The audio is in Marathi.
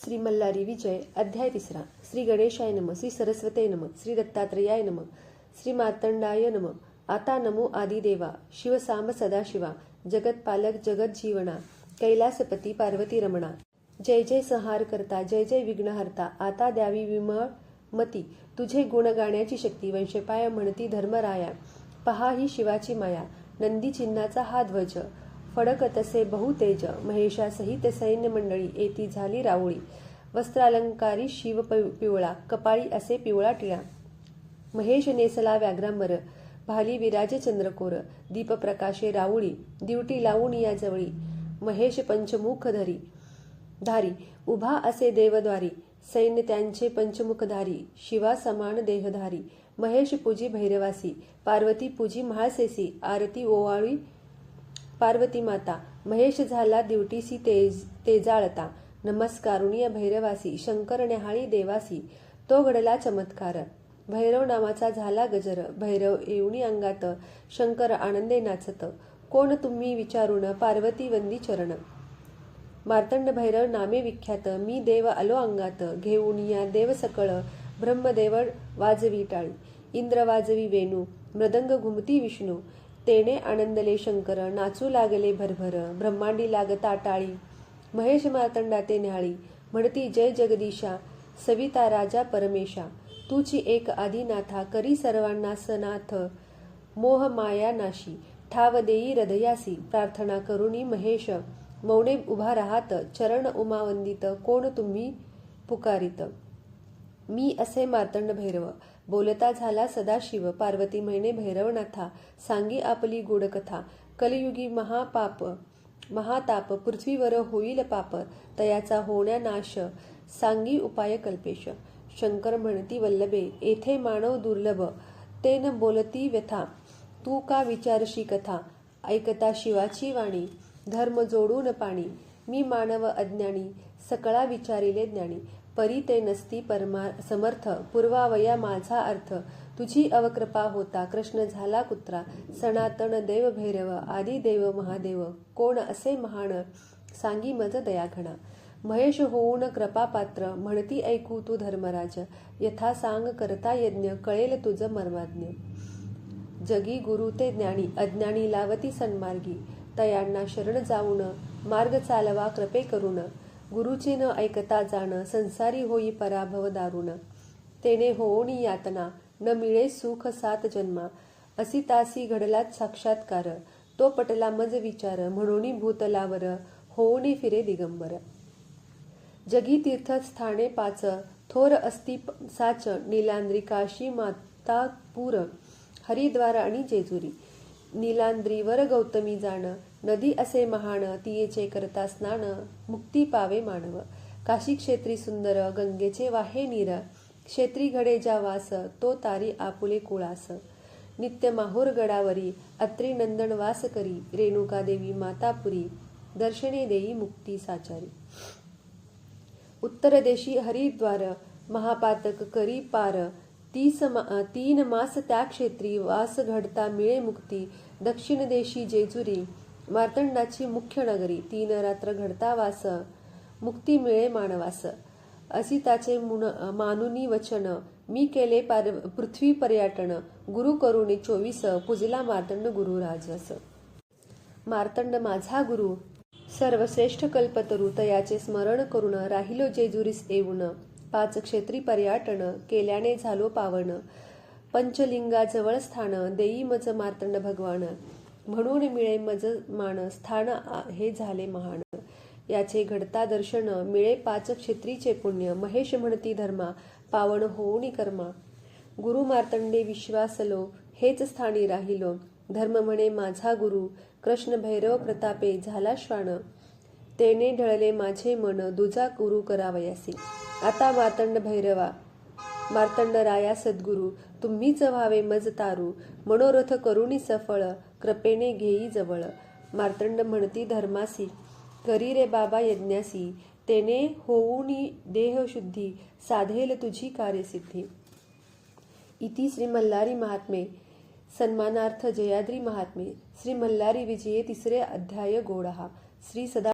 श्री मल्लारी विजय अध्याय 3. श्री गणेशाय नम, श्री सरस्वते नम, श्री दत्तात्रेयाय नम, श्री मार्तंडाय नम. आता नमो आदिदेवा, शिवसांब सदाशिवा, जगतपालक जगत जीवना, कैलासपती पार्वती रमणा. जय जय संहार करता, जय जय विघ्नहर्ता, आता द्यावी विमळ मती, तुझे गुण गाण्याची शक्ती. वंशपाय म्हणती धर्मराया, पहा ही शिवाची माया. नंदी चिन्हाचा हा ध्वज, फडक तसे बहुतेज. महेशासहित सैन्य मंडळी, येती झाली राऊळी. वस्त्रालंकारी शिव पिवळा, कपाळी असे पिवळा टिळा. महेश नेसला व्याघ्रांबर, भाली विराजे चंद्रकोर. दीप प्रकाशे राऊळी, दिवटी लावून या जवळी. महेश पंचमुख धारी, उभा असे देवद्वारी. सैन्य त्यांचे पंचमुखधारी, शिवा समान देहधारी. महेश पूजी भैरवासी, पार्वती पूजी म्हाळसेसी. आरती ओवाळी पार्वती माता, महेश झाला दिवटीसी तेजाळता. नमस्कारुनिया भैरवासी, शंकर न्याहाळी देवासी. तो घडला चमत्कार, भैरव नावाचा झाला गजर. भैरव येऊनी अंगात, शंकर आनंदे नाचत. कोण तुम्ही विचारून, पार्वती वंदी चरण. मार्तंड भैरव नामे विख्यात, मी देव आलो अंगात. घेऊन या देव सकळ, ब्रह्मदेव वाजवी टाळी. इंद्र वाजवी वेणू, मृदंग घुमती विष्णू. तेने आनंदले शंकर, नाचू लागले भरभर. ब्रह्मांडी लागता टाळी, महेश मार्तंडा ते न्याहाळी. म्हणती जय जगदीशा, सविता राजा परमेशा. तुची एक आदिनाथा, करी सर्वांना सनाथ. मोह माया नाशी, ठाव देई हृदयासी. प्रार्थना करुणी महेश, मौने उभा राहात. चरण उमा वंदित, कोण तुम्ही पुकारित. मी असे मार्तंड भैरव, बोलता झाला सदाशिव. पार्वती म्हणे भैरवनाथा, सांगी आपली गूढ कथा. कलियुगी महाताप, पृथ्वीवर होईल पाप. तयाचा होण्या नाश, सांगी उपाय कल्पेश. शंकर म्हणती वल्लभे, येथे मानव दुर्लभ. तेन बोलती व्यथा, तू का विचारशी कथा. ऐकता शिवाची वाणी, धर्म जोडून पाणी. मी मानव अज्ञानी, सकळा विचारिले ज्ञानी. परी ते नसती समर्थ, पूर्वावया माझा अर्थ. तुझी अवकृपा होता, कृष्ण झाला कुत्रा. सनातन देव भैरव, आदी देव महादेव. कोण असे महान, सांगी मज दयाघना. महेश होऊन कृपापात्र, म्हणती ऐकू तू धर्मराज. यथा सांग करता यज्ञ, कळेल तुझ मर्माज्ञ. जगी गुरु ते ज्ञानी, अज्ञानी लावती सन्मार्गी. तयांना शरण जाऊन, मार्ग चालवा कृपे करून. गुरुचे न ऐकता जाण, संसारी होई पराभव दारुण. तेने होऊनी यातना, न मिळे सुख सात जन्मा. असी तासी घडलाच साक्षात्कार, तो पटला मज विचार. म्हणूनी भूतलावर, होऊनी फिरे दिगंबर. जगी तीर्थस्थाने 5, थोर असती 7. नीलांद्री, काशी, मातापूर, हरिद्वार आणि जेजुरी. नीलांद्रीवर गौतमी जाण, नदी असे महान. तियेचे करता स्नान, मुक्ती पावे मानव. काशी क्षेत्री सुंदर, गंगेचे वाहे नीर. क्षेत्री घडे ज्या वास, तो तारी आपुले कुळास. नित्य माहूर गडावरी, अत्री नंदन वास करी. रेणुका देवी मातापुरी, दर्शने देई मुक्ती साचारी. उत्तर देशी हरिद्वार, महापातक करी पार. 3 मास त्या क्षेत्री, वास घडता मिळे मुक्ती. दक्षिण देशी जेजुरी, मार्तंडाची मुख्य नगरी. 3 रात्र घडता वास, मुक्ती मिळे मानवास. असिताचे मानुनी वचन, मी केले पृथ्वी पर्यटन. गुरु करुणी 24, पूजला मार्तंड गुरु राजस. मार्तंड माझा गुरु, सर्वश्रेष्ठ कल्पतरू. तयाचे स्मरण करून, राहिलो जेजुरीस येऊन. 5 क्षेत्री पर्यटन, केल्याने झालो पावन. पंचलिंगाजवळ स्थान, देई मज मार्तंड भगवान. म्हणून मिळे मज मान, स्थान हे झाले महान. याचे घडता दर्शन, मिळे 5 क्षेत्रीचे पुण्य. महेश म्हणती धर्मा, पावन होऊनी कर्मा. गुरु मार्तंडे विश्वासलो, हेच स्थानी राहिलो. धर्म म्हणे माझा गुरु, कृष्ण भैरव प्रतापे झाला श्वान. तेने ढळले माझे मन, दुजा गुरु करावयासी. आता मार्तंड भैरवा, मार्तंड राया सद्गुरु. तुम्हीच व्हावे मज तारू, मनोरथ करुणी सफळ. कृपेने घेई जवळ. मार्तंड म्हणती धर्मासी, करी रे बाबा यज्ञासी. तेने होऊनी देहशुद्धी, साधेल तुझी कार्यसिद्धी. इति श्री मल्लारी महात्मे, सन्मानार्थ जयाद्री महात्मे. श्री मल्लारी विजये 3 अध्याय गोडहा. श्री सदा